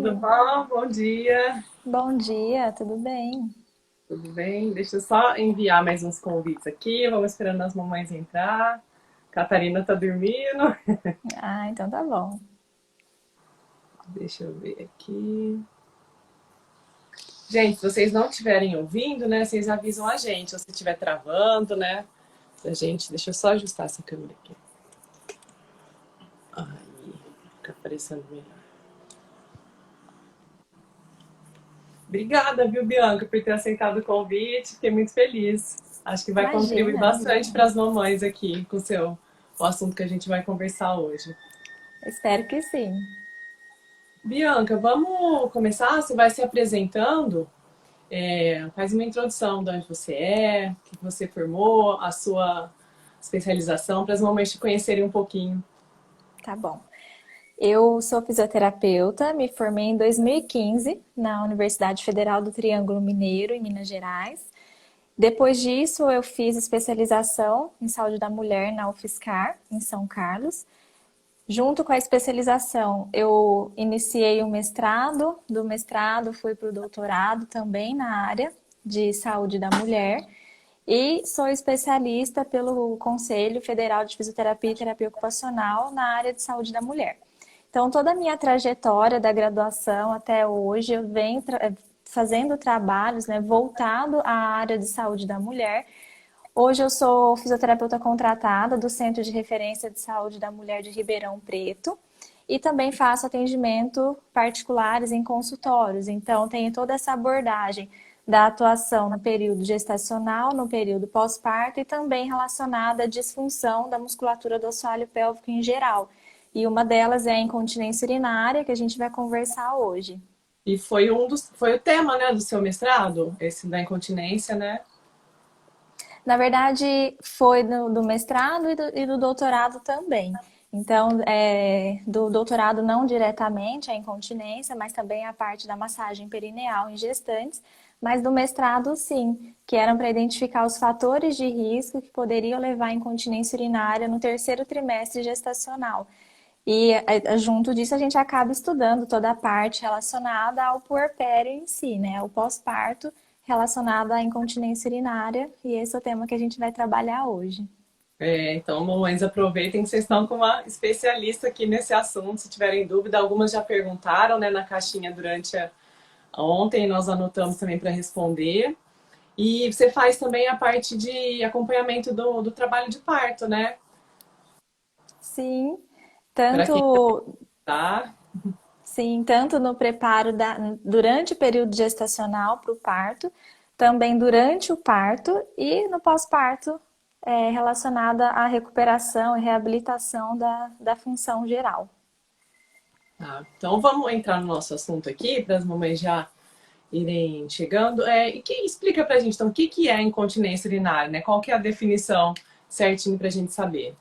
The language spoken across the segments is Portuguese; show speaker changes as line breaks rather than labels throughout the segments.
Tudo bom? Bom dia.
Bom dia, tudo bem?
Tudo bem? Deixa eu só enviar mais uns convites aqui. Vamos esperando as mamães entrar. Catarina tá dormindo.
Ah, então tá bom.
Deixa eu ver aqui. Gente, se vocês não estiverem ouvindo, né? Vocês avisam a gente. Ou se estiver travando, né? A gente, deixa eu só ajustar essa câmera aqui. Aí, fica aparecendo melhor. Obrigada, viu, Bianca, por ter aceitado o convite. Fiquei muito feliz. Acho que vai contribuir
Imagina,
bastante para as mamães aqui com o assunto que a gente vai conversar hoje.
espero que sim.
Bianca, vamos começar? Você vai se apresentando. Faz uma introdução de onde você é, o que você formou, a sua especialização, para as mamães te conhecerem um pouquinho.
Tá bom. Eu sou fisioterapeuta, me formei em 2015 na Universidade Federal do Triângulo Mineiro, em Minas Gerais. Depois disso, eu fiz especialização em saúde da mulher na UFSCar, em São Carlos. Junto com a especialização, eu iniciei o mestrado, do mestrado fui para o doutorado também na área de saúde da mulher e sou especialista pelo Conselho Federal de Fisioterapia e Terapia Ocupacional na área de saúde da mulher. Então, toda a minha trajetória da graduação até hoje, eu venho fazendo trabalhos, né, voltado à área de saúde da mulher. Hoje eu sou fisioterapeuta contratada do Centro de Referência de Saúde da Mulher de Ribeirão Preto e também faço atendimento particulares em consultórios. Então, tenho toda essa abordagem da atuação no período gestacional, no período pós-parto e também relacionada à disfunção da musculatura do assoalho pélvico em geral. E uma delas é a incontinência urinária, que a gente vai conversar hoje.
E foi o tema, né, do seu mestrado, esse da incontinência, né?
Na verdade, foi do mestrado e do doutorado também. Então, do doutorado não diretamente a incontinência, mas também a parte da massagem perineal em gestantes, mas do mestrado sim, que eram para identificar os fatores de risco que poderiam levar à incontinência urinária no terceiro trimestre gestacional. E junto disso a gente acaba estudando toda a parte relacionada ao puerpério em si, né? O pós-parto relacionado à incontinência urinária, e esse é o tema que a gente vai trabalhar hoje.
Então, mamães, aproveitem que vocês estão com uma especialista aqui nesse assunto. Se tiverem dúvida, algumas já perguntaram, né, na caixinha durante ontem, nós anotamos também para responder. E você faz também a parte de acompanhamento do trabalho de parto, né?
Sim,
Para quem
tanto
tá.
tanto no preparo durante o período gestacional para o parto, também durante o parto e no pós-parto, relacionada à recuperação e reabilitação da função geral.
Tá. Então vamos entrar no nosso assunto aqui, para as mamães já irem chegando. E quem explica para a gente, então, o que que é incontinência urinária, né? Qual que é a definição certinho para a gente saber?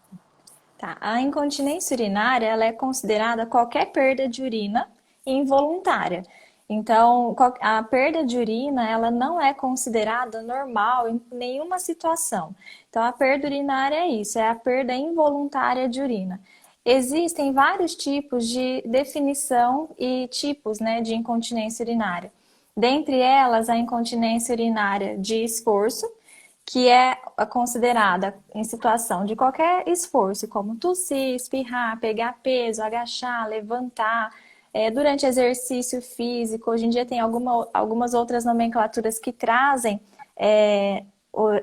Tá. A incontinência urinária ela é considerada qualquer perda de urina involuntária. Então, a perda de urina ela não é considerada normal em nenhuma situação. Então, a perda urinária é isso, é a perda involuntária de urina. Existem vários tipos de definição e tipos, né, de incontinência urinária. Dentre elas, a incontinência urinária de esforço, que é considerada em situação de qualquer esforço, como tossir, espirrar, pegar peso, agachar, levantar, durante exercício físico. Hoje em dia tem algumas outras nomenclaturas que trazem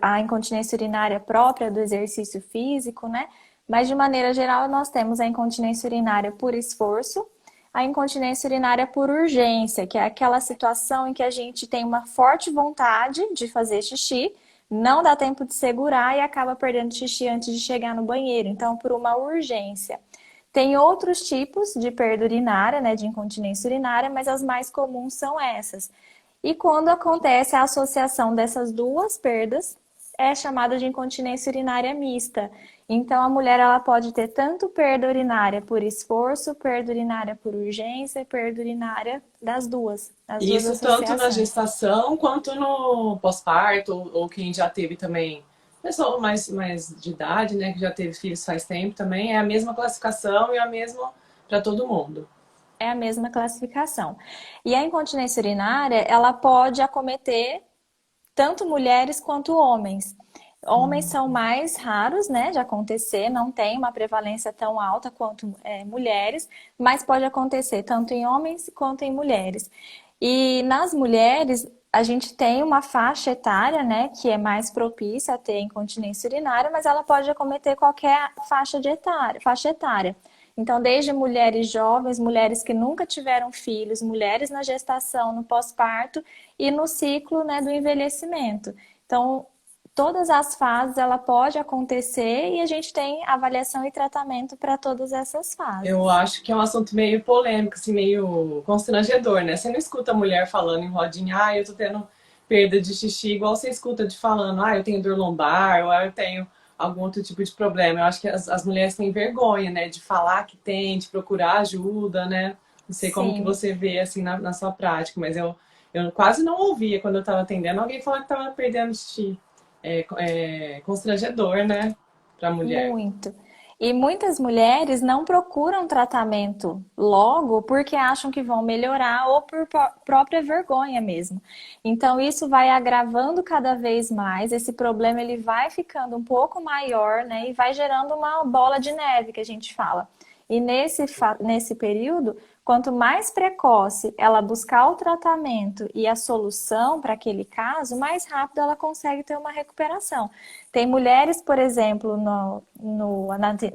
a incontinência urinária própria do exercício físico, né? Mas de maneira geral nós temos a incontinência urinária por esforço, a incontinência urinária por urgência, que é aquela situação em que a gente tem uma forte vontade de fazer xixi, não dá tempo de segurar e acaba perdendo xixi antes de chegar no banheiro. Então, por uma urgência. Tem outros tipos de perda urinária, né, de incontinência urinária, mas as mais comuns são essas. E quando acontece a associação dessas duas perdas, é chamada de incontinência urinária mista. Então, a mulher ela pode ter tanto perda urinária por esforço, perda urinária por urgência, perda urinária as duas
Isso tanto na
associações.
gestação quanto no pós-parto, ou quem já teve também, pessoa mais de idade, né, que já teve filhos faz tempo também, é a mesma classificação e a mesma para todo mundo.
é a mesma classificação. E a incontinência urinária, ela pode acometer tanto mulheres quanto homens. Homens são mais raros, né, de acontecer, não tem uma prevalência tão alta quanto mulheres, mas pode acontecer tanto em homens quanto em mulheres. E nas mulheres, a gente tem uma faixa etária, né, que é mais propícia a ter incontinência urinária, mas ela pode acometer qualquer faixa etária. Então, desde mulheres jovens, mulheres que nunca tiveram filhos, mulheres na gestação, no pós-parto e no ciclo, né, do envelhecimento. Então, todas as fases ela pode acontecer e a gente tem avaliação e tratamento para todas essas
Eu
fases.
acho que é um assunto meio polêmico, assim, meio constrangedor, né? Você não escuta a mulher falando em rodinha, ah, eu tô tendo perda de xixi, igual você escuta de falando, ah, eu tenho dor lombar, ou ah, eu tenho algum outro tipo de problema. Eu acho que as mulheres têm vergonha, né, de falar que tem, de procurar ajuda, né? Não sei como que
Sim.
você vê, assim, na sua prática, mas eu quase não ouvia quando eu tava atendendo alguém falar que tava perdendo xixi. É constrangedor, né, pra mulher.
Muito. E muitas mulheres não procuram tratamento logo porque acham que vão melhorar ou por própria vergonha mesmo. Então isso vai agravando cada vez mais, esse problema ele vai ficando um pouco maior, né, e vai gerando uma bola de neve que a gente fala. E nesse período, quanto mais precoce ela buscar o tratamento e a solução para aquele caso, mais rápido ela consegue ter uma recuperação. Tem mulheres, por exemplo, no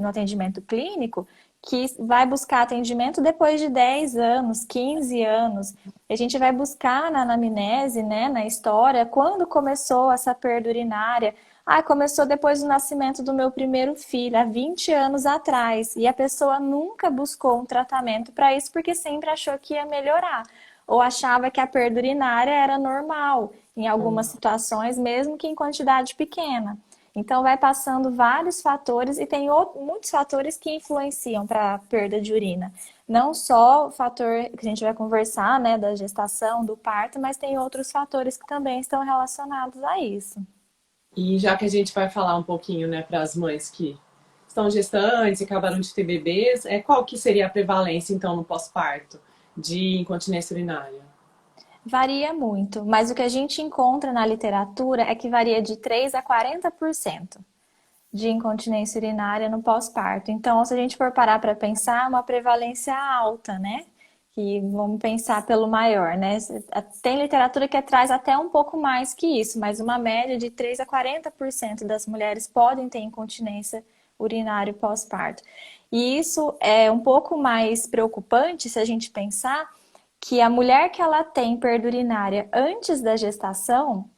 atendimento clínico, que vai buscar atendimento depois de 10 anos, 15 anos. A gente vai buscar na anamnese, né, na história, quando começou essa perda urinária. Ah, começou depois do nascimento do meu primeiro filho, há 20 anos atrás. E a pessoa nunca buscou um tratamento para isso porque sempre achou que ia melhorar. Ou achava que a perda urinária era normal, em algumas situações, mesmo que em quantidade pequena. Então, vai passando vários fatores e tem muitos fatores que influenciam para a perda de urina. Não só o fator que a gente vai conversar, né, da gestação, do parto, mas tem outros fatores que também estão relacionados a isso.
E já que a gente vai falar um pouquinho, né, para as mães que estão gestantes e acabaram de ter bebês, qual que seria a prevalência, então, no pós-parto de incontinência urinária?
Varia muito, mas o que a gente encontra na literatura é que varia de 3 a 40% de incontinência urinária no pós-parto. Então, se a gente for parar para pensar, é uma prevalência alta, né? Que vamos pensar pelo maior, né? Tem literatura que traz até um pouco mais que isso, mas uma média de 3 a 40% das mulheres podem ter incontinência urinária pós-parto. E isso é um pouco mais preocupante se a gente pensar que a mulher que ela tem perda urinária antes da gestação,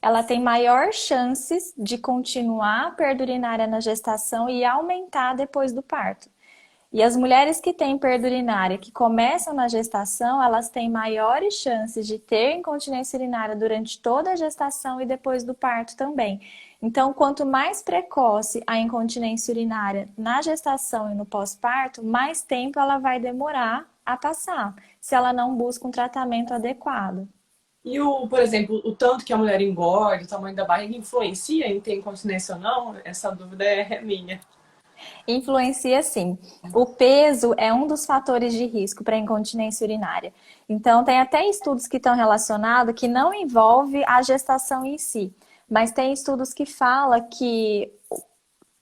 ela tem maior chances de continuar a perda urinária na gestação e aumentar depois do parto. E as mulheres que têm perda urinária que começam na gestação, elas têm maiores chances de ter incontinência urinária durante toda a gestação e depois do parto também. Então, quanto mais precoce a incontinência urinária na gestação e no pós-parto, mais tempo ela vai demorar a passar, se ela não busca um tratamento adequado.
E por exemplo, o tanto que a mulher engorda, o tamanho da barriga influencia em ter incontinência ou não? Essa dúvida é minha.
Influencia sim. O peso é um dos fatores de risco para incontinência urinária. Então, tem até estudos que estão relacionados que não envolve a gestação em si, mas tem estudos que falam que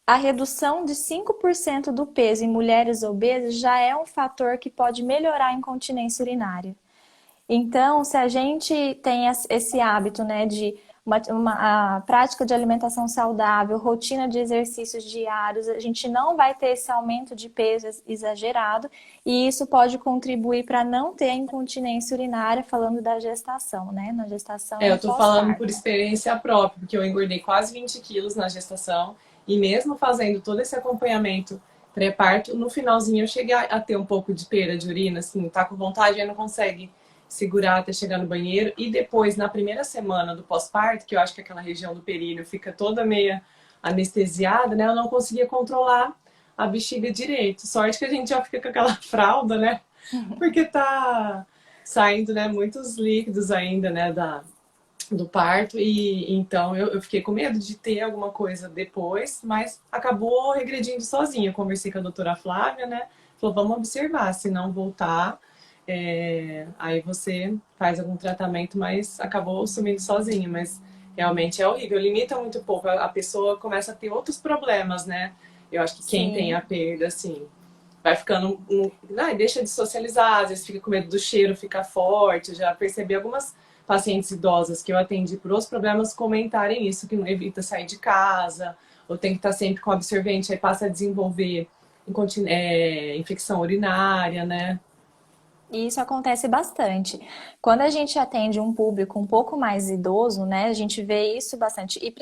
a redução de 5% do peso em mulheres obesas já é um fator que pode melhorar a incontinência urinária. Então, se a gente tem esse hábito, né, de a prática de alimentação saudável, rotina de exercícios diários, a gente não vai ter esse aumento de peso exagerado e isso pode contribuir para não ter incontinência urinária, falando da gestação, né, na gestação e
Eu
no
tô falando por
pós-parto.
experiência própria, porque eu engordei quase 20 quilos na gestação e mesmo fazendo todo esse acompanhamento pré-parto, no finalzinho eu cheguei a ter um pouco de perda de urina, assim, tá com vontade e não consegue segurar até chegar no banheiro. E depois, na primeira semana do pós-parto, que eu acho que aquela região do períneo fica toda meia anestesiada, né? Eu não conseguia controlar a bexiga direito. Sorte que a gente já fica com aquela fralda, né? Porque tá saindo, né, muitos líquidos ainda, né, do parto. E então eu fiquei com medo de ter alguma coisa depois, mas acabou regredindo sozinha. Eu conversei com a doutora Flávia, né? falou, vamos observar, se não voltar, aí você faz algum tratamento, mas acabou sumindo sozinho, mas realmente é horrível, limita muito pouco, a pessoa começa a ter outros problemas, né? Eu acho que quem tem a
Sim.
perda, assim, vai ficando, deixa de socializar, às vezes fica com medo do cheiro, fica forte. Eu já percebi algumas pacientes idosas que eu atendi por outros problemas comentarem isso, que não evita sair de casa, ou tem que estar sempre com absorvente, aí passa a desenvolver infecção urinária, né?
E isso acontece bastante. Quando a gente atende um público um pouco mais idoso, né, a gente vê isso bastante. E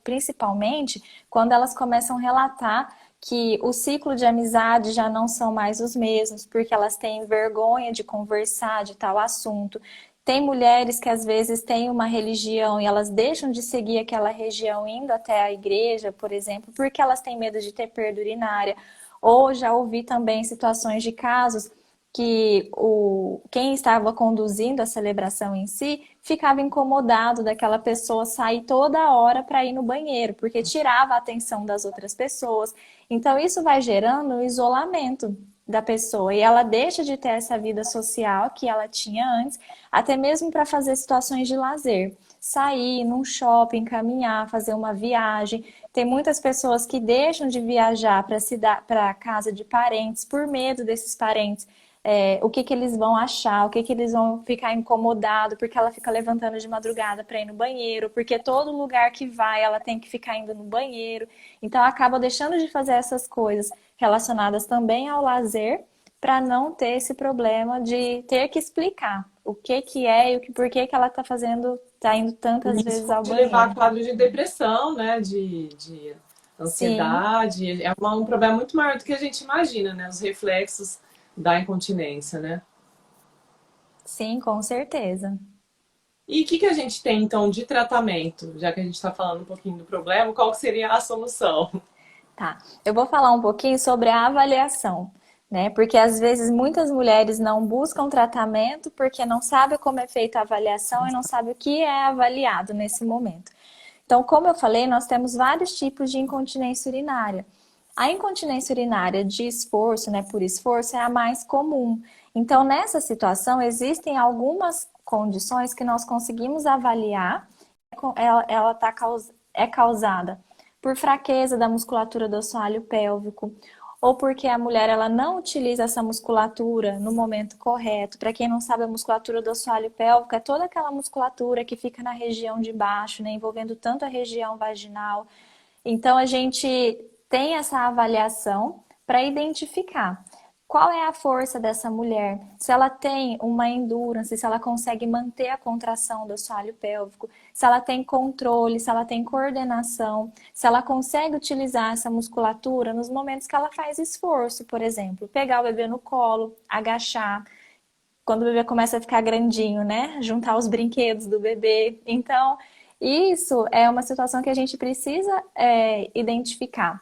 principalmente quando elas começam a relatar que o ciclo de amizade já não são mais os mesmos, porque elas têm vergonha de conversar de tal assunto. Tem mulheres que às vezes têm uma religião e elas deixam de seguir aquela religião indo até a igreja, por exemplo, porque elas têm medo de ter perda urinária. Ou já ouvi também situações de casos que quem estava conduzindo a celebração em si ficava incomodado daquela pessoa sair toda hora para ir no banheiro, porque tirava a atenção das outras pessoas. Então, isso vai gerando um isolamento da pessoa e ela deixa de ter essa vida social que ela tinha antes, até mesmo para fazer situações de lazer. Sair num shopping, caminhar, fazer uma viagem. Tem muitas pessoas que deixam de viajar para casa de parentes por medo desses parentes o que eles vão achar, o que eles vão ficar incomodados, porque ela fica levantando de madrugada para ir no banheiro, porque todo lugar que vai ela tem que ficar indo no banheiro. Então acaba deixando de fazer essas coisas relacionadas também ao lazer para não ter esse problema de ter que explicar o que é e por que ela está fazendo, está indo tantas vezes
Risco
ao
de levar a
banheiro.
quadro de depressão, né? De
Sim,
ansiedade. É um problema muito maior do que a gente imagina, né? Os reflexos da incontinência, né?
sim, com certeza.
E o que a gente tem, então, de tratamento? Já que a gente está falando um pouquinho do problema, qual que seria a solução?
Tá, eu vou falar um pouquinho sobre a avaliação, né? Porque às vezes muitas mulheres não buscam tratamento porque não sabem como é feita a avaliação e não sabem o que é avaliado nesse momento. Então, como eu falei, nós temos vários tipos de incontinência urinária. A incontinência urinária de esforço, né, por esforço, é a mais comum. Então, nessa situação, existem algumas condições que nós conseguimos avaliar. Ela é causada por fraqueza da musculatura do assoalho pélvico, ou porque a mulher ela não utiliza essa musculatura no momento correto. Para quem não sabe, a musculatura do assoalho pélvico é toda aquela musculatura que fica na região de baixo, né, envolvendo tanto a região vaginal. Então a gente tem essa avaliação para identificar qual é a força dessa mulher, se ela tem uma endurance, se ela consegue manter a contração do assoalho pélvico, se ela tem controle, se ela tem coordenação, se ela consegue utilizar essa musculatura nos momentos que ela faz esforço, por exemplo, pegar o bebê no colo, agachar, quando o bebê começa a ficar grandinho, né? Juntar os brinquedos do bebê. Então, isso é uma situação que a gente precisa identificar.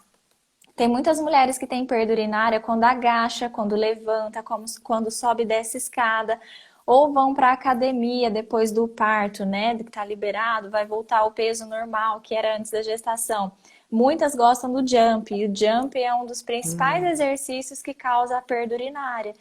Tem muitas mulheres que têm perda urinária quando agacha, quando levanta, quando sobe e desce escada, ou vão para a academia depois do parto, né? Que está liberado, vai voltar ao peso normal, que era antes da gestação. Muitas gostam do jump, e o jump é um dos principais exercícios que causa a perda urinária.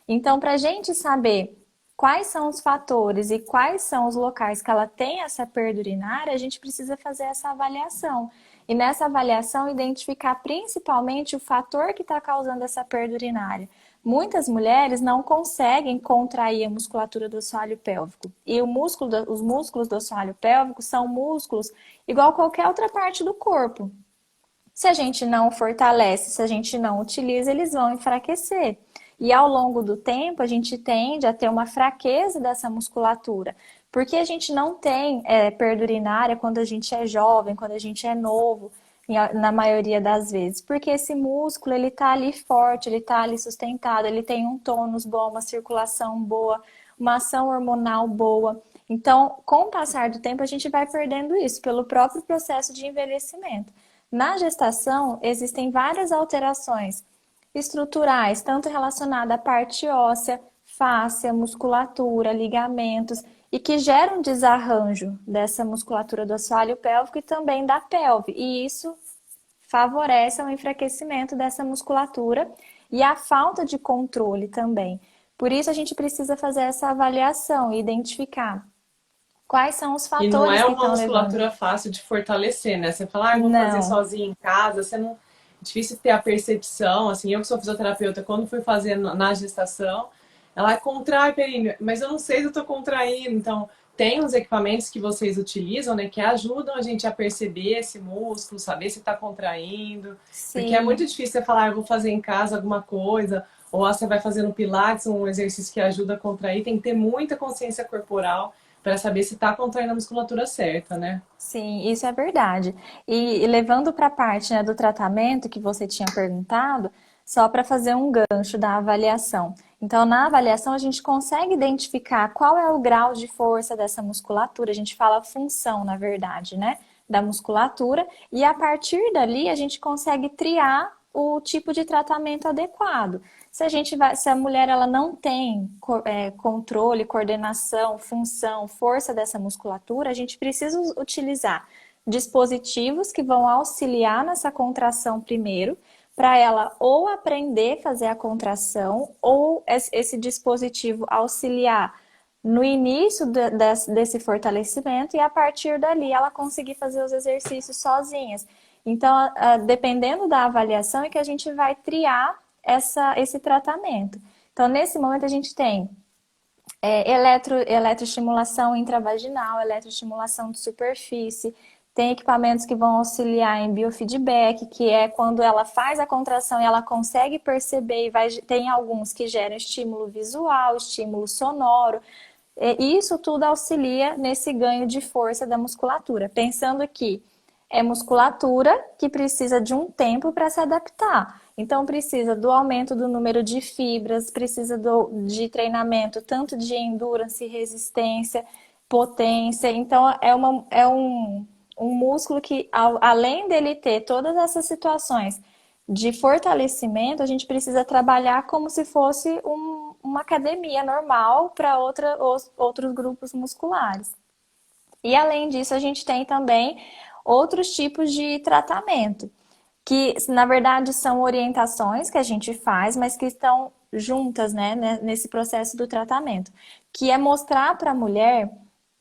Então, para a gente saber quais são os fatores e quais são os locais que ela tem essa perda urinária, a gente precisa fazer essa avaliação. E nessa avaliação, identificar principalmente o fator que está causando essa perda urinária. Muitas mulheres não conseguem contrair a musculatura do assoalho pélvico. E os músculos do assoalho pélvico são músculos igual qualquer outra parte do corpo. Se a gente não fortalece, se a gente não utiliza, eles vão enfraquecer. E ao longo do tempo, a gente tende a ter uma fraqueza dessa musculatura. Porque a gente não tem perda urinária quando a gente é jovem, quando a gente é novo, na maioria das vezes. Porque esse músculo, ele tá ali forte, ele tá ali sustentado, ele tem um tônus bom, uma circulação boa, uma ação hormonal boa. Então, com o passar do tempo, a gente vai perdendo isso pelo próprio processo de envelhecimento. Na gestação, existem várias alterações estruturais, tanto relacionada à parte óssea, fáscia, musculatura, ligamentos, e que geram desarranjo dessa musculatura do assoalho pélvico e também da pelve. E isso favorece o enfraquecimento dessa musculatura e a falta de controle também. Por isso a gente precisa fazer essa avaliação e identificar quais são os
E não
fatores
é
que
uma
estão levando.
musculatura fácil de fortalecer, né? Você fala, ah, eu vou fazer
Não,
sozinho em casa, você não. É difícil ter a percepção, assim, eu que sou fisioterapeuta, quando fui fazer na gestação, ela contrai períneo, mas eu não sei se eu tô contraindo, então tem uns equipamentos que vocês utilizam, né, que ajudam a gente a perceber esse músculo, saber se tá contraindo, porque é muito
sim.
difícil você falar, ah, eu vou fazer em casa alguma coisa, ou você vai fazer no Pilates, um exercício que ajuda a contrair, tem que ter muita consciência corporal para saber se está contraindo a musculatura certa, né?
Sim, isso é verdade. E levando para a parte, né, do tratamento que você tinha perguntado, só para fazer um gancho da avaliação. Então, na avaliação, a gente consegue identificar qual é o grau de força dessa musculatura. A gente fala função, na verdade, né, da musculatura. E a partir dali, a gente consegue triar o tipo de tratamento adequado. Se a gente vai, se a mulher ela não tem controle, coordenação, função, força dessa musculatura, a gente precisa utilizar dispositivos que vão auxiliar nessa contração primeiro, para ela ou aprender a fazer a contração, ou esse dispositivo auxiliar no início desse fortalecimento e a partir dali ela conseguir fazer os exercícios sozinhas. Então, dependendo da avaliação, é que a gente vai triar esse tratamento. Então, nesse momento, a gente tem eletroestimulação intravaginal, eletroestimulação de superfície, tem equipamentos que vão auxiliar em biofeedback, que é quando ela faz a contração e ela consegue perceber, tem alguns que geram estímulo visual, estímulo sonoro, e isso tudo auxilia nesse ganho de força da musculatura, pensando que é musculatura que precisa de um tempo para se adaptar. Então, precisa do aumento do número de fibras, precisa de treinamento tanto de endurance, resistência, potência. Então, um músculo que, além dele ter todas essas situações de fortalecimento, a gente precisa trabalhar como se fosse uma academia normal para outros grupos musculares. E além disso, a gente tem também outros tipos de tratamento, que na verdade são orientações que a gente faz, mas que estão juntas, né, nesse processo do tratamento, que é mostrar para a mulher,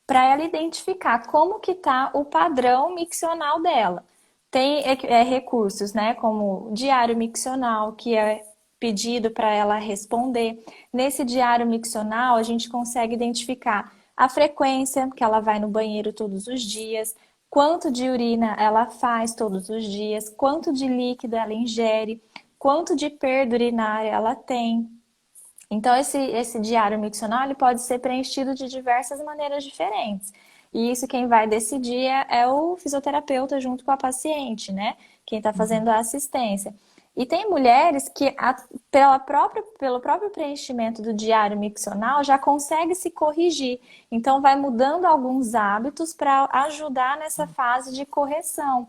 para ela identificar como que está o padrão miccional dela. Tem recursos, né, como diário miccional, que é pedido para ela responder. Nesse diário miccional, a gente consegue identificar a frequência que ela vai no banheiro todos os dias, quanto de urina ela faz todos os dias, quanto de líquido ela ingere, quanto de perda urinária ela tem. Então, esse diário miccional ele pode ser preenchido de diversas maneiras diferentes. E isso quem vai decidir é o fisioterapeuta junto com a paciente, né? Quem está fazendo a assistência. E tem mulheres que, pelo próprio preenchimento do diário miccional, já consegue se corrigir. Então, vai mudando alguns hábitos para ajudar nessa fase de correção.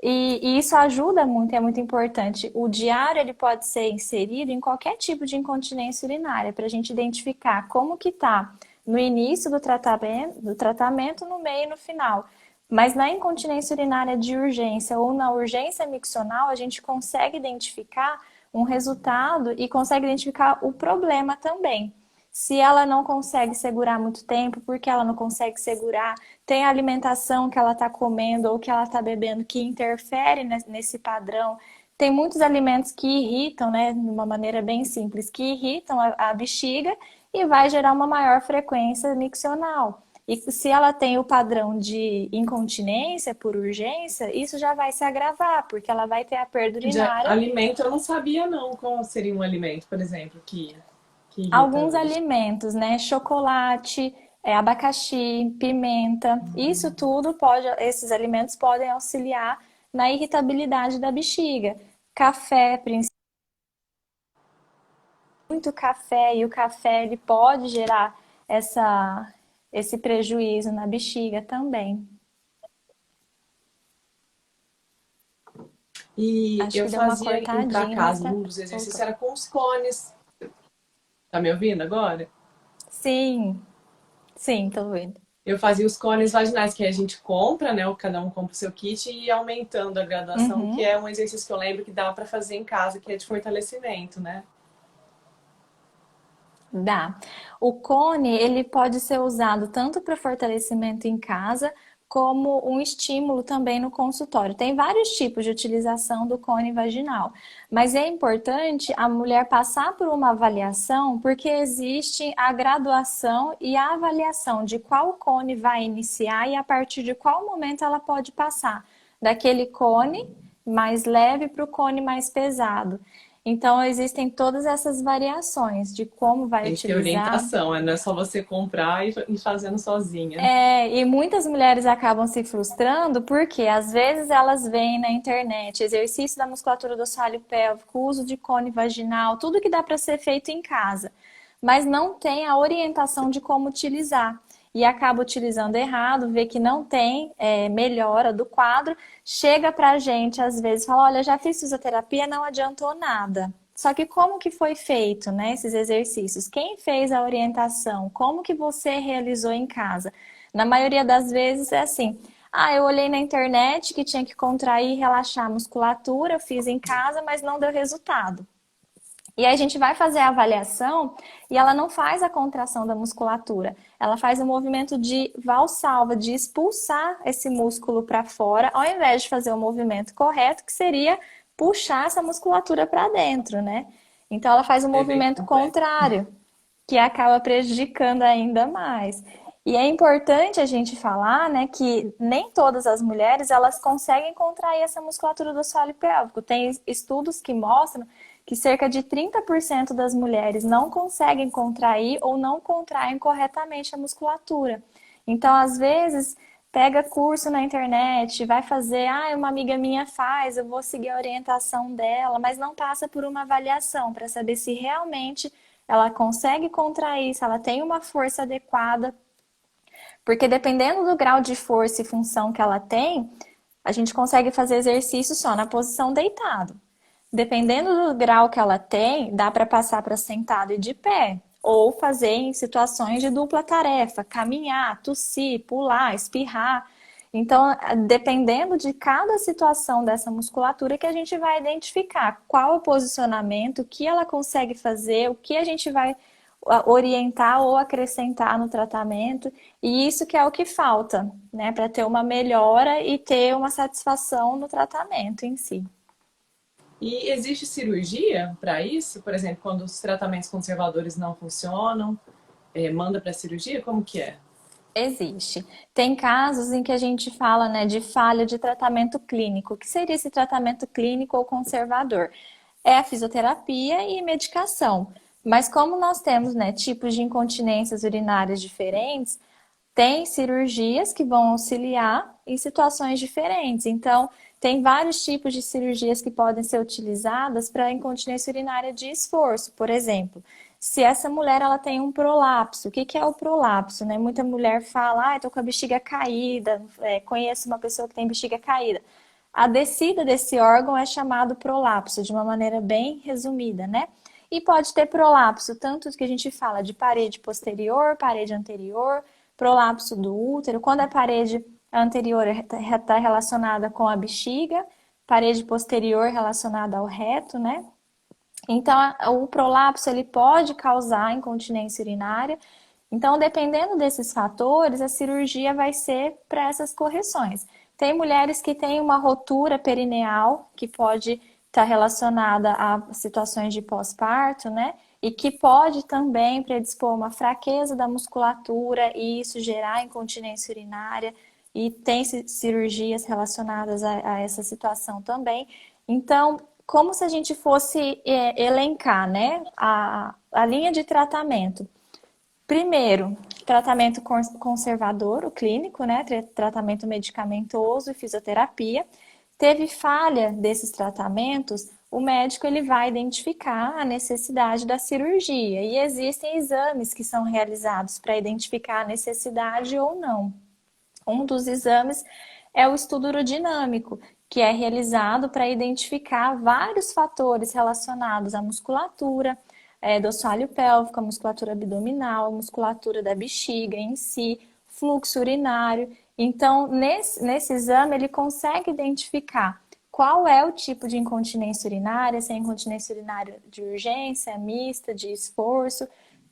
E isso ajuda muito, é muito importante. O diário ele pode ser inserido em qualquer tipo de incontinência urinária, para a gente identificar como que está no início do tratamento, no meio e no final. Mas na incontinência urinária de urgência ou na urgência miccional, a gente consegue identificar um resultado e consegue identificar o problema também. Se ela não consegue segurar muito tempo, porque ela não consegue segurar, tem a alimentação que ela está comendo ou que ela está bebendo que interfere nesse padrão. Tem muitos alimentos que irritam, né, de uma maneira bem simples, que irritam a bexiga e vai gerar uma maior frequência miccional. E se ela tem o padrão de incontinência por urgência, isso já vai se agravar, porque ela vai ter a perda
De
urinária.
alimento eu não sabia não qual seria um alimento, por exemplo, que irrita a
Alguns
bexiga.
alimentos, né? Chocolate, abacaxi, pimenta, isso tudo esses alimentos podem auxiliar na irritabilidade da bexiga. Café, principalmente muito café, e o café ele pode gerar esse prejuízo na bexiga também.
E
Acho
eu
que deu uma
fazia para
cortadinha, mas
casa,
tá,
um dos exercícios
voltou.
era com os cones. Tá me ouvindo agora?
Sim, sim, tô vendo.
Eu fazia os cones vaginais que a gente compra, né? Cada um compra o seu kit e ir aumentando a graduação, que
Uhum.
é um exercício que eu lembro que dá para fazer em casa, que é de fortalecimento, né?
Dá. O cone, ele pode ser usado tanto para fortalecimento em casa, como um estímulo também no consultório. Tem vários tipos de utilização do cone vaginal, mas é importante a mulher passar por uma avaliação, porque existe a graduação e a avaliação de qual cone vai iniciar e a partir de qual momento ela pode passar daquele cone mais leve para o cone mais pesado. Então, existem todas essas variações de como vai
Tem que ter
utilizar.
orientação, né? Não é só você comprar e ir fazendo sozinha.
E muitas mulheres acabam se frustrando porque, às vezes, elas veem na internet exercício da musculatura do assoalho pélvico, uso de cone vaginal, tudo que dá para ser feito em casa, mas não tem a orientação de como utilizar. E acaba utilizando errado, vê que não tem melhora do quadro, chega pra gente, às vezes, fala, olha, já fiz fisioterapia, não adiantou nada. Só que como que foi feito, né, esses exercícios? Quem fez a orientação? Como que você realizou em casa? Na maioria das vezes é assim, eu olhei na internet que tinha que contrair e relaxar a musculatura, fiz em casa, mas não deu resultado. E aí a gente vai fazer a avaliação e ela não faz a contração da musculatura. Ela faz o movimento de valsalva, de expulsar esse músculo para fora, ao invés de fazer o movimento correto, que seria puxar essa musculatura para dentro, né? Então ela faz o
É bem
movimento
complexo.
contrário, que acaba prejudicando ainda mais. E é importante a gente falar, né, que nem todas as mulheres elas conseguem contrair essa musculatura do assoalho pélvico. Tem estudos que mostram que cerca de 30% das mulheres não conseguem contrair ou não contraem corretamente a musculatura. Então, às vezes, pega curso na internet, vai fazer, uma amiga minha faz, eu vou seguir a orientação dela, mas não passa por uma avaliação para saber se realmente ela consegue contrair, se ela tem uma força adequada, porque dependendo do grau de força e função que ela tem, a gente consegue fazer exercício só na posição deitado. Dependendo do grau que ela tem, dá para passar para sentado e de pé, ou fazer em situações de dupla tarefa, caminhar, tossir, pular, espirrar. Então, dependendo de cada situação dessa musculatura que a gente vai identificar qual o posicionamento, o que ela consegue fazer, o que a gente vai orientar ou acrescentar no tratamento, e isso que é o que falta, né, para ter uma melhora e ter uma satisfação no tratamento em si.
E existe cirurgia para isso? Por exemplo, quando os tratamentos conservadores não funcionam, manda para cirurgia? Como que é?
Existe. Tem casos em que a gente fala, né, de falha de tratamento clínico. O que seria esse tratamento clínico ou conservador? É a fisioterapia e medicação. Mas como nós temos, né, tipos de incontinências urinárias diferentes, tem cirurgias que vão auxiliar em situações diferentes. Então, tem vários tipos de cirurgias que podem ser utilizadas para incontinência urinária de esforço, por exemplo. Se essa mulher ela tem um prolapso, o que que é o prolapso, né? Muita mulher fala, estou com a bexiga caída, conheço uma pessoa que tem bexiga caída. A descida desse órgão é chamado prolapso, de uma maneira bem resumida, né? E pode ter prolapso, tanto que a gente fala de parede posterior, parede anterior, prolapso do útero, quando a parede anterior está relacionada com a bexiga, parede posterior relacionada ao reto, né? Então, o prolapso ele pode causar incontinência urinária. Então, dependendo desses fatores, a cirurgia vai ser para essas correções. Tem mulheres que têm uma rotura perineal, que pode estar relacionada a situações de pós-parto, né? E que pode também predispor uma fraqueza da musculatura e isso gerar incontinência urinária. E tem cirurgias relacionadas a essa situação também. Então, como se a gente fosse elencar, né, a linha de tratamento. Primeiro, tratamento conservador, o clínico, né, tratamento medicamentoso e fisioterapia. Teve falha desses tratamentos, o médico ele vai identificar a necessidade da cirurgia e existem exames que são realizados para identificar a necessidade ou não. Um dos exames é o estudo urodinâmico, que é realizado para identificar vários fatores relacionados à musculatura do assoalho pélvico, a musculatura abdominal, a musculatura da bexiga em si, fluxo urinário. Então, nesse exame, ele consegue identificar qual é o tipo de incontinência urinária, se é incontinência urinária de urgência, mista, de esforço,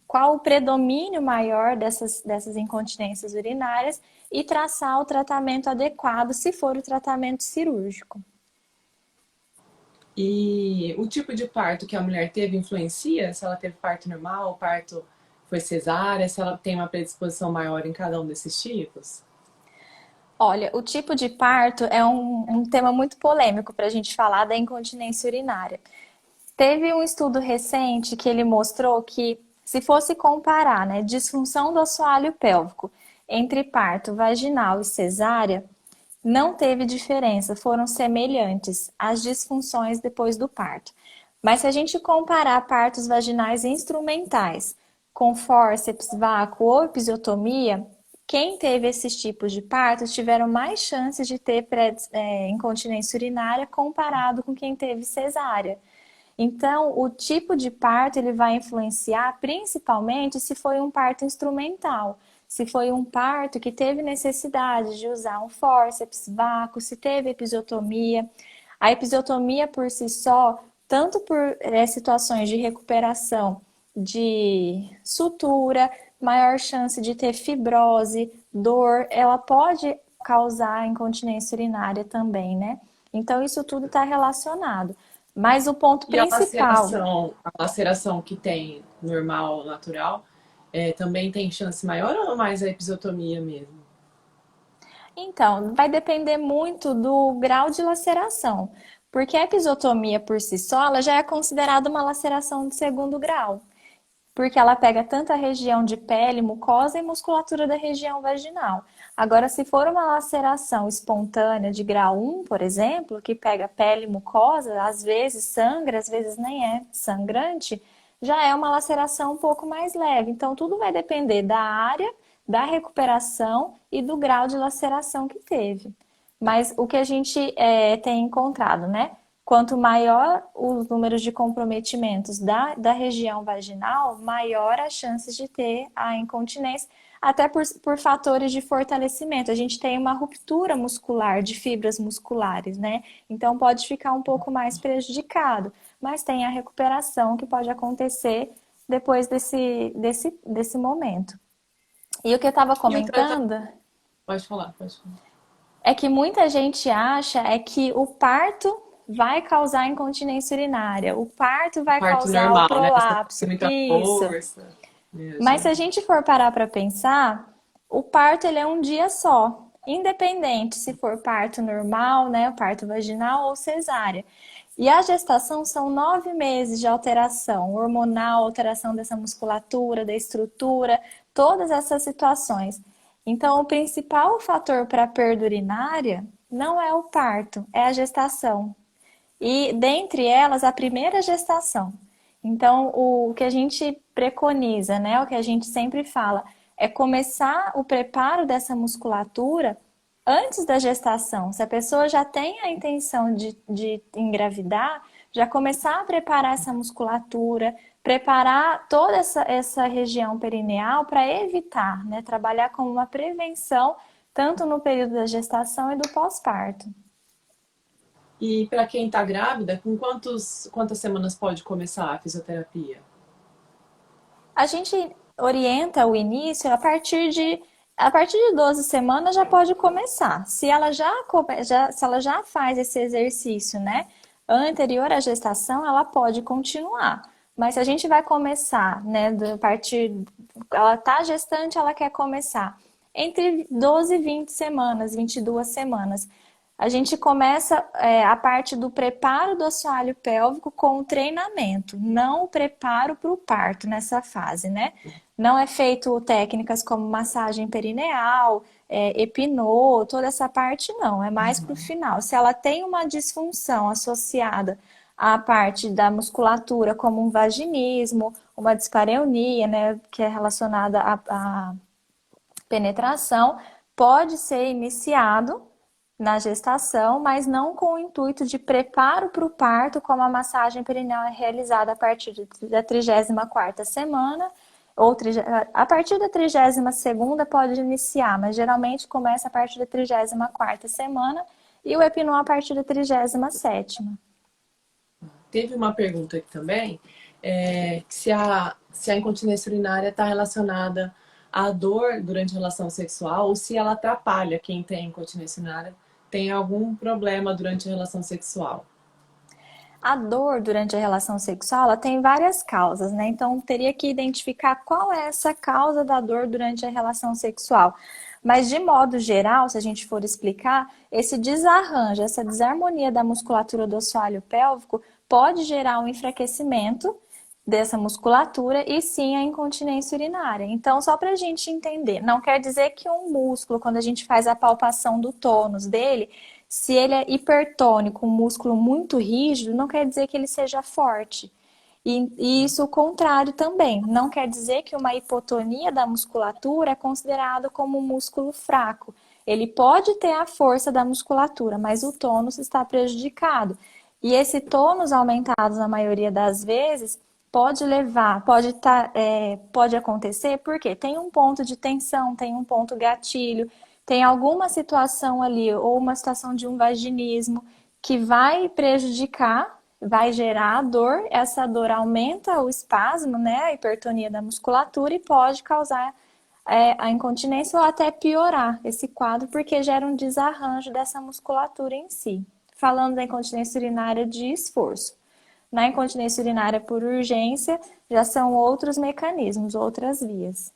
qual o predomínio maior dessas incontinências urinárias e traçar o tratamento adequado, se for o tratamento cirúrgico.
E o tipo de parto que a mulher teve influencia? Se ela teve parto normal, o parto foi cesárea, se ela tem uma predisposição maior em cada um desses tipos?
Olha, o tipo de parto é um tema muito polêmico para a gente falar da incontinência urinária. Teve um estudo recente que ele mostrou que, se fosse comparar, né, disfunção do assoalho pélvico entre parto vaginal e cesárea, não teve diferença, foram semelhantes as disfunções depois do parto. Mas se a gente comparar partos vaginais instrumentais com fórceps, vácuo ou episiotomia, quem teve esses tipos de partos tiveram mais chances de ter incontinência urinária comparado com quem teve cesárea. Então, o tipo de parto ele vai influenciar principalmente se foi um parto instrumental, se foi um parto que teve necessidade de usar um fórceps, vácuo, se teve episiotomia. A episiotomia por si só, tanto por situações de recuperação de sutura, maior chance de ter fibrose, dor, ela pode causar incontinência urinária também, né? Então, isso tudo está relacionado. Mas o ponto
E
principal.
a laceração que tem normal, natural, também tem chance maior ou mais a episiotomia mesmo?
Então, vai depender muito do grau de laceração. Porque a episiotomia por si só, ela já é considerada uma laceração de segundo grau. Porque ela pega tanto a região de pele, mucosa e musculatura da região vaginal. Agora, se for uma laceração espontânea de grau 1, por exemplo, que pega pele e mucosa, às vezes sangra, às vezes nem é sangrante, já é uma laceração um pouco mais leve. Então, tudo vai depender da área, da recuperação e do grau de laceração que teve. Mas o que a gente tem encontrado, né? Quanto maior os números de comprometimentos da região vaginal, maior as chances de ter a incontinência, até por fatores de fortalecimento. A gente tem uma ruptura muscular de fibras musculares, né? Então pode ficar um pouco mais prejudicado, mas tem a recuperação que pode acontecer depois desse momento. E o que eu estava
E o tratamento?
comentando
Pode falar, pode falar.
é que muita gente acha que o parto vai causar incontinência urinária, o parto vai
Parto
causar o
normal, né? Você tá
prolapso.
com muita
Isso.
força. Eu
Mas
já.
se a gente for parar para pensar, o parto ele é um dia só, independente se for parto normal, né, parto vaginal ou cesárea. E a gestação são 9 meses de alteração hormonal, alteração dessa musculatura, da estrutura, todas essas situações. Então, o principal fator para a perda urinária não é o parto, é a gestação. E dentre elas, a primeira gestação. Então, o que a gente preconiza, né, o que a gente sempre fala, é começar o preparo dessa musculatura antes da gestação. Se a pessoa já tem a intenção de engravidar, já começar a preparar essa musculatura, preparar toda essa região perineal para evitar, né, trabalhar como uma prevenção, tanto no período da gestação e do pós-parto.
E para quem está grávida, com quantas semanas pode começar a fisioterapia?
A gente orienta o início a partir de 12 semanas já pode começar. Se ela se ela já faz esse exercício, né, anterior à gestação, ela pode continuar. Mas se a gente vai começar, né, a partir ela tá gestante, ela quer começar entre 12 e 20 semanas, 22 semanas. A gente começa a parte do preparo do assoalho pélvico com o treinamento, não o preparo para o parto nessa fase, né? Não é feito técnicas como massagem perineal, epinô, toda essa parte não, é mais para o final. Se ela tem uma disfunção associada à parte da musculatura, como um vaginismo, uma dispareunia, né, que é relacionada à penetração, pode ser iniciado na gestação, mas não com o intuito de preparo para o parto, como a massagem perineal é realizada a partir da 34ª semana Ou a partir da 32ª pode iniciar, mas geralmente começa a partir da 34ª semana e o Epinon a partir da 37ª.
Teve uma pergunta aqui também, se a incontinência urinária está relacionada à dor durante a relação sexual ou se ela atrapalha quem tem incontinência urinária, tem algum problema durante a relação sexual.
A dor durante a relação sexual, ela tem várias causas, né? Então, teria que identificar qual é essa causa da dor durante a relação sexual. Mas, de modo geral, se a gente for explicar, esse desarranjo, essa desarmonia da musculatura do assoalho pélvico pode gerar um enfraquecimento dessa musculatura e sim a incontinência urinária. Então, só para a gente entender, não quer dizer que um músculo, quando a gente faz a palpação do tônus dele, se ele é hipertônico, um músculo muito rígido, não quer dizer que ele seja forte. E isso o contrário também. Não quer dizer que uma hipotonia da musculatura é considerado como um músculo fraco. Ele pode ter a força da musculatura, mas o tônus está prejudicado. E esse tônus aumentado na maioria das vezes pode levar, pode acontecer porque tem um ponto de tensão, tem um ponto gatilho, tem alguma situação ali, ou uma situação de um vaginismo, que vai prejudicar, vai gerar dor, essa dor aumenta o espasmo, né, a hipertonia da musculatura e pode causar a incontinência ou até piorar esse quadro, porque gera um desarranjo dessa musculatura em si. Falando da incontinência urinária de esforço. Na incontinência urinária por urgência, já são outros mecanismos, outras vias.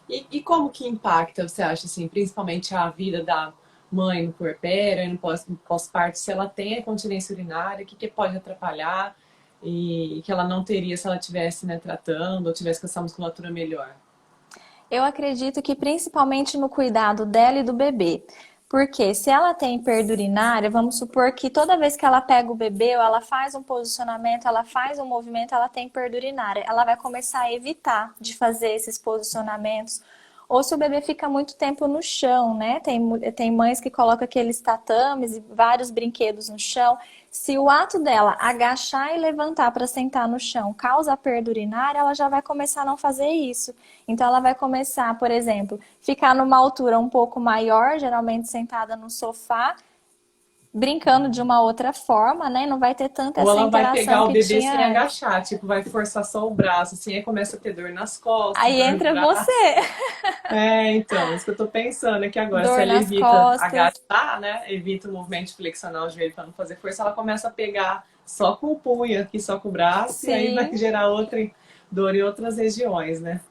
E como que impacta, você acha, assim, principalmente a vida da mãe no puerpério e no pós-parto, se ela tem a incontinência urinária, o que pode atrapalhar e que ela não teria se ela estivesse, né, tratando ou tivesse com essa musculatura melhor?
Eu acredito que principalmente no cuidado dela e do bebê. Porque se ela tem perda urinária, vamos supor que toda vez que ela pega o bebê ou ela faz um posicionamento, ela faz um movimento, ela tem perda urinária. Ela vai começar a evitar de fazer esses posicionamentos. Ou se o bebê fica muito tempo no chão, né? Tem mães que colocam aqueles tatames e vários brinquedos no chão. Se o ato dela agachar e levantar para sentar no chão causa perda urinária, ela já vai começar a não fazer isso. Então ela vai começar, por exemplo, ficar numa altura um pouco maior, geralmente sentada no sofá, brincando de uma outra forma, né? Não vai ter tanta
Ou
essa
ela vai pegar
interação
o
que
bebê
tinha
sem
antes.
agachar, tipo, vai forçar só o braço, assim, aí começa a ter dor nas costas,
Aí
dor no
entra você,
braço. Então, isso que eu tô pensando é que agora, se
dor
ela
nas
evita
costas.
agachar, né, evita o movimento de flexionar o joelho para não fazer força, ela começa a pegar só com o punho aqui, só com o braço, e aí vai
Sim.
gerar outra dor em outras regiões, né?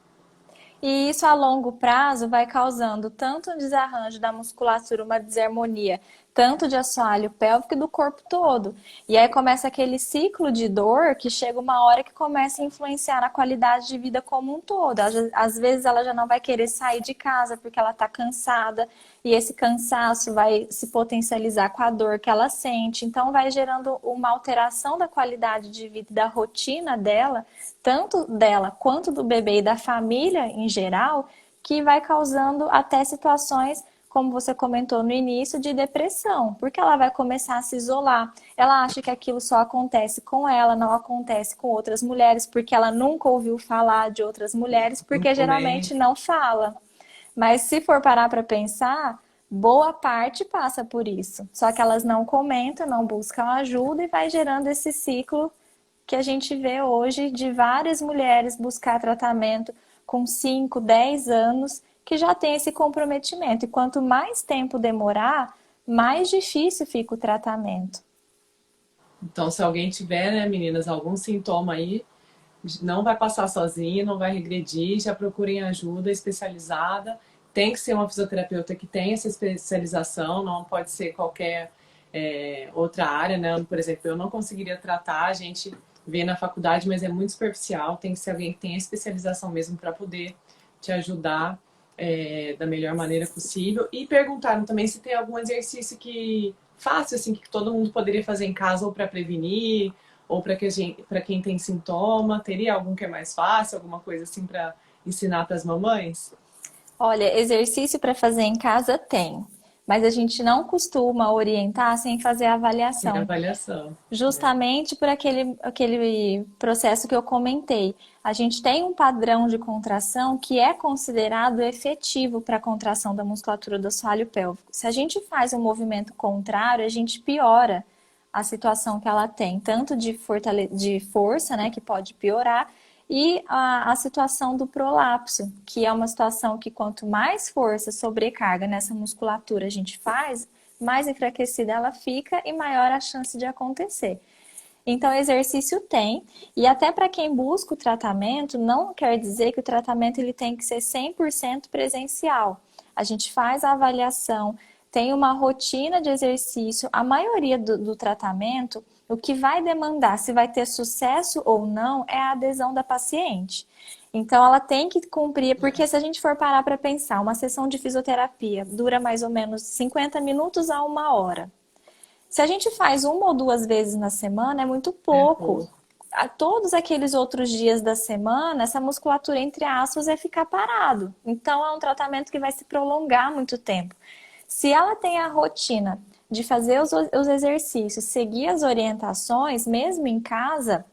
E isso a longo prazo vai causando tanto um desarranjo da musculatura, uma desarmonia, tanto de assoalho pélvico e do corpo todo. E aí começa aquele ciclo de dor que chega uma hora que começa a influenciar na qualidade de vida como um todo. Às vezes ela já não vai querer sair de casa porque ela está cansada, e esse cansaço vai se potencializar com a dor que ela sente. Então vai gerando uma alteração da qualidade de vida e da rotina dela, tanto dela quanto do bebê e da família em geral, que vai causando até situações, como você comentou no início, de depressão, porque ela vai começar a se isolar. Ela acha que aquilo só acontece com ela, não acontece com outras mulheres, porque ela nunca ouviu falar de outras mulheres,
Não
porque geralmente
comenta.
não fala. Mas se for parar para pensar, boa parte passa por isso. Só que elas não comentam, não buscam ajuda e vai gerando esse ciclo que a gente vê hoje de várias mulheres buscar tratamento com 5, 10 anos, que já tem esse comprometimento. E quanto mais tempo demorar, mais difícil fica o tratamento.
Então, se alguém tiver, né, meninas, algum sintoma aí, não vai passar sozinha, não vai regredir, já procurem ajuda especializada. Tem que ser uma fisioterapeuta que tenha essa especialização, não pode ser qualquer outra área, né? Por exemplo, eu não conseguiria tratar, a gente vê na faculdade, mas é muito superficial, tem que ser alguém que tenha especialização mesmo para poder te ajudar da melhor maneira possível. E perguntaram também se tem algum exercício que fácil, assim, que todo mundo poderia fazer em casa ou para prevenir, ou para quem tem sintoma. Teria algum que é mais fácil, alguma coisa assim para ensinar para as mamães?
Olha, exercício para fazer em casa tem. mas a gente não costuma orientar sem fazer a
Sem
avaliação.
avaliação. É.
Justamente por aquele processo que eu comentei. A gente tem um padrão de contração que é considerado efetivo para a contração da musculatura do assoalho pélvico. Se a gente faz um movimento contrário, a gente piora a situação que ela tem, tanto de força, né, que pode piorar, e a situação do prolapso, que é uma situação que quanto mais força, sobrecarga nessa musculatura a gente faz, mais enfraquecida ela fica e maior a chance de acontecer. Então, exercício tem, e até para quem busca o tratamento, não quer dizer que o tratamento ele tem que ser 100% presencial. A gente faz a avaliação, tem uma rotina de exercício, a maioria do tratamento, o que vai demandar se vai ter sucesso ou não é a adesão da paciente. Então, ela tem que cumprir, porque se a gente for parar para pensar, uma sessão de fisioterapia dura mais ou menos 50 minutos a 1 hora. Se a gente faz uma ou duas vezes na semana, é muito
É
pouco.
pouco.
A todos aqueles outros dias da semana, essa musculatura, entre aspas, vai ficar parado. Então, é um tratamento que vai se prolongar muito tempo. Se ela tem a rotina de fazer os exercícios, seguir as orientações, mesmo em casa,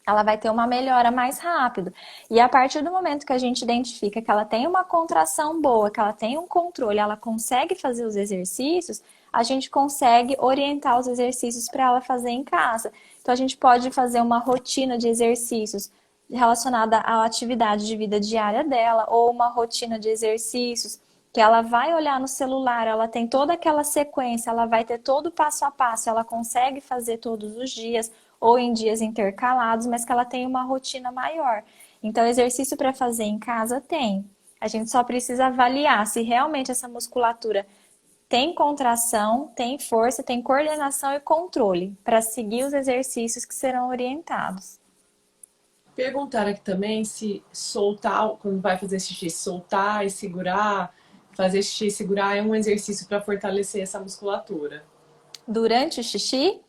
ela vai ter uma melhora mais rápido. E a partir do momento que a gente identifica que ela tem uma contração boa, que ela tem um controle, ela consegue fazer os exercícios, a gente consegue orientar os exercícios para ela fazer em casa. Então a gente pode fazer uma rotina de exercícios relacionada à atividade de vida diária dela, ou uma rotina de exercícios que ela vai olhar no celular, ela tem toda aquela sequência, ela vai ter todo o passo a passo, ela consegue fazer todos os dias ou em dias intercalados, mas que ela tem uma rotina maior. Então, exercício para fazer em casa tem. A gente só precisa avaliar se realmente essa musculatura tem contração, tem força, tem coordenação e controle para seguir os exercícios que serão orientados.
Perguntaram aqui também se soltar, quando vai fazer xixi, soltar e segurar, fazer xixi e segurar é um exercício para fortalecer essa musculatura.
Durante o xixi,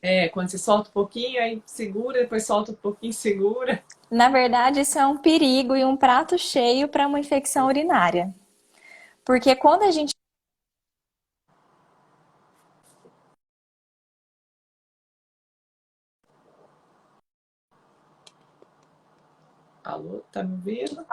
É, quando você solta um pouquinho, aí segura, depois solta um pouquinho, segura.
na verdade, isso é um perigo e um prato cheio para uma infecção urinária. Porque quando a gente
Alô, tá me ouvindo?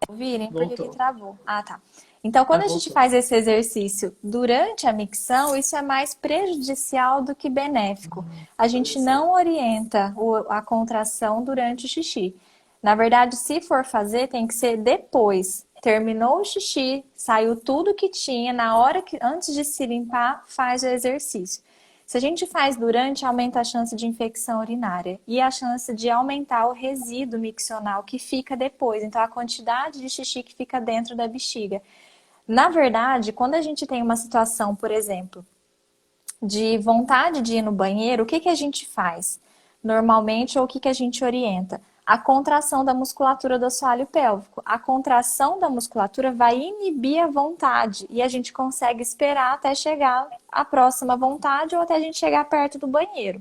ouvirem, porque que
Voltou.
travou. Ah, tá. Então,
Ah,
quando a gente
voltou.
faz esse exercício durante a micção, isso é mais prejudicial do que benéfico. A
Olha
gente
só.
não orienta a contração durante o xixi. Na verdade, se for fazer, tem que ser depois. Terminou o xixi, saiu tudo que tinha, na hora que antes de se limpar, faz o exercício. Se a gente faz durante, aumenta a chance de infecção urinária e a chance de aumentar o resíduo miccional que fica depois, então a quantidade de xixi que fica dentro da bexiga. Na verdade, quando a gente tem uma situação, por exemplo, de vontade de ir no banheiro, o que que a gente faz? Normalmente, ou o que que a gente orienta? A contração da musculatura do assoalho pélvico. A contração da musculatura vai inibir a vontade e a gente consegue esperar até chegar à próxima vontade ou até a gente chegar perto do banheiro.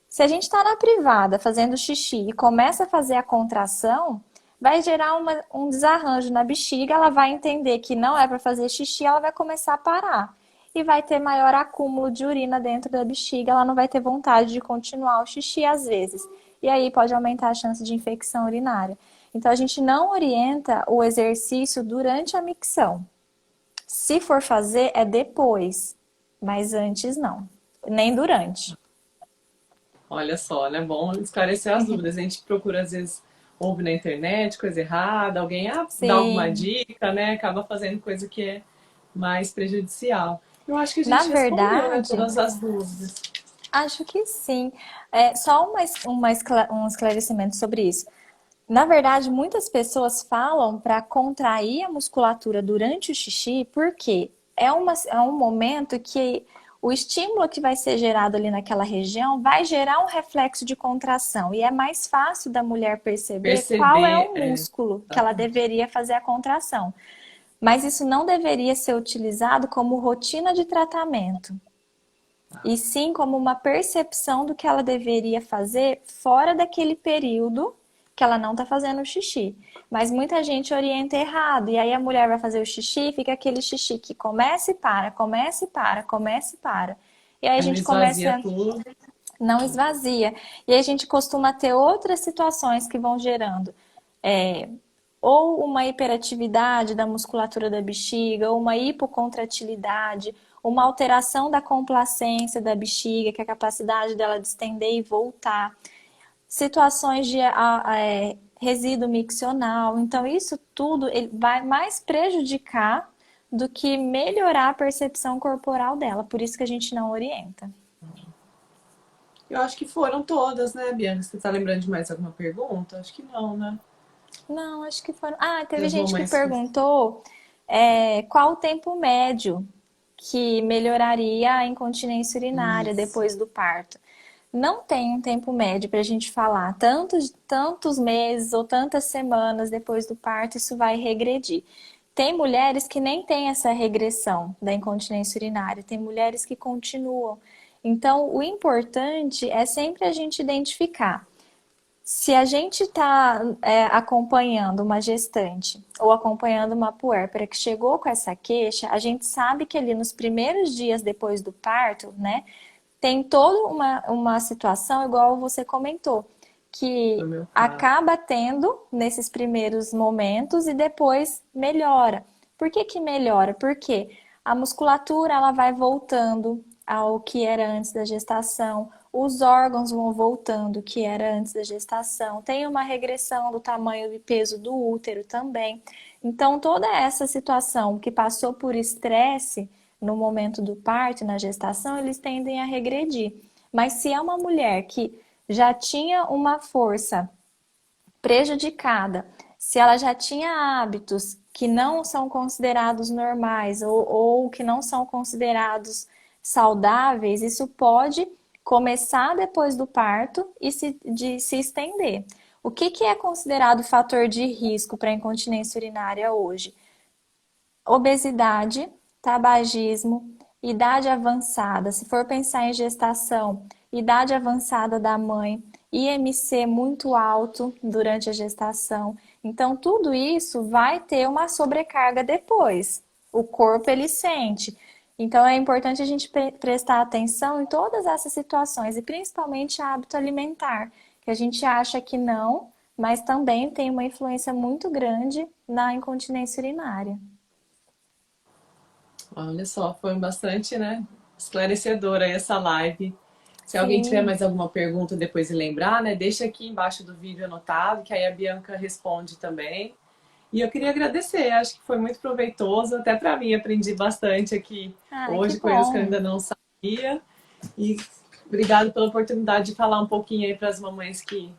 Se a gente está na privada fazendo xixi e começa a fazer a contração, vai gerar um desarranjo na bexiga, ela vai entender que não é para fazer xixi, ela vai começar a parar. E vai ter maior acúmulo de urina dentro da bexiga, ela não vai ter vontade de continuar o xixi às vezes. E aí pode aumentar a chance de infecção urinária. Então a gente não orienta o exercício durante a micção. Se for fazer, é depois, mas antes não, nem durante.
Olha só, né? Bom esclarecer as dúvidas. A gente procura, às vezes, ouve na internet coisa errada, alguém dá alguma
Sim.
dica, né? Acaba fazendo coisa que é mais prejudicial. Eu acho que a
Na
gente respondeu, né,
verdade,
todas as dúvidas.
acho que sim. É, só um esclarecimento sobre isso. Na verdade, muitas pessoas falam para contrair a musculatura durante o xixi, porque é um momento que o estímulo que vai ser gerado ali naquela região vai gerar um reflexo de contração. E é mais fácil da mulher perceber qual é
Perceber,
o
é,
músculo que ela
exatamente.
deveria fazer a contração. Mas isso não deveria ser utilizado como rotina de tratamento, e sim como uma percepção do que ela deveria fazer fora daquele período que ela não está fazendo o xixi. Mas muita gente orienta errado. E aí a mulher vai fazer o xixi, fica aquele xixi que começa e para, começa e para, começa e para. E aí a
Aí não
gente
esvazia
começa,
tudo.
não esvazia. E aí a gente costuma ter outras situações que vão gerando. é, ou uma hiperatividade da musculatura da bexiga, ou uma hipocontratilidade, uma alteração da complacência da bexiga, que é a capacidade dela de estender e voltar, situações de resíduo miccional. Então, isso tudo ele vai mais prejudicar do que melhorar a percepção corporal dela. Por isso que a gente não orienta.
Eu acho que foram todas, né, Bianca? Você tá lembrando de mais alguma pergunta? Acho que não, né?
Não, acho que foram. Ah, teve
Das
gente que
mamães que...
perguntou qual o tempo médio que melhoraria a incontinência urinária
Isso.
depois do parto. Não tem um tempo médio para a gente falar. Tantos meses ou tantas semanas depois do parto, isso vai regredir. Tem mulheres que nem têm essa regressão da incontinência urinária, tem mulheres que continuam. Então, o importante é sempre a gente identificar. Se a gente está acompanhando uma gestante ou acompanhando uma puérpera que chegou com essa queixa, a gente sabe que ali nos primeiros dias depois do parto, né, tem toda uma situação, igual você comentou,
No
que
meu caso.
acaba tendo nesses primeiros momentos e depois melhora. Por que que melhora? Porque a musculatura ela vai voltando ao que era antes da gestação, os órgãos vão voltando, que era antes da gestação, tem uma regressão do tamanho e peso do útero também. Então, toda essa situação que passou por estresse no momento do parto, na gestação, eles tendem a regredir. Mas se é uma mulher que já tinha uma força prejudicada, se ela já tinha hábitos que não são considerados normais ou que não são considerados saudáveis, isso pode começar depois do parto e se estender. O que é considerado fator de risco para a incontinência urinária hoje? Obesidade, tabagismo, idade avançada. Se for pensar em gestação, idade avançada da mãe, IMC muito alto durante a gestação. Então, tudo isso vai ter uma sobrecarga depois. O corpo ele sente. Então, é importante a gente prestar atenção em todas essas situações e principalmente hábito alimentar, que a gente acha que não, mas também tem uma influência muito grande na incontinência urinária.
Olha só, foi bastante, né, esclarecedora essa live. Se alguém tiver
Sim,
mais alguma pergunta depois de lembrar, né, deixa aqui embaixo do vídeo anotado, que aí a Bianca responde também. E eu queria agradecer, acho que foi muito proveitoso, até para mim, aprendi bastante aqui
ah, que
hoje, coisas que eu
bom.
ainda não sabia. E obrigado pela oportunidade de falar um pouquinho aí para as mamães que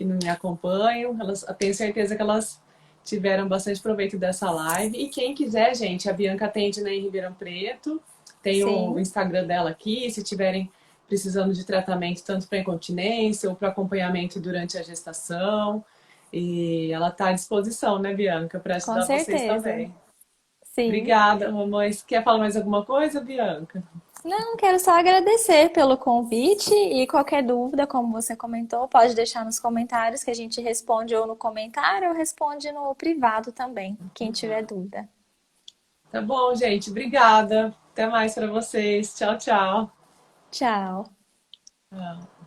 não me acompanham. Elas, eu tenho certeza que elas tiveram bastante proveito dessa live. E quem quiser, gente, a Bianca atende, né, em Ribeirão Preto. Tem o
Sim,
Instagram dela aqui, se tiverem precisando de tratamento tanto para incontinência ou para acompanhamento durante a gestação. E ela está à disposição, né, Bianca, para
com
ajudar vocês
certeza.
também.
Sim.
Obrigada, mamães. Quer falar mais alguma coisa, Bianca?
Não, quero só agradecer pelo convite e qualquer dúvida, como você comentou, pode deixar nos comentários que a gente responde ou no comentário ou responde no privado também, quem tiver dúvida.
Tá bom, gente. Obrigada. Até mais para vocês. Tchau, tchau.
Tchau.
Tchau.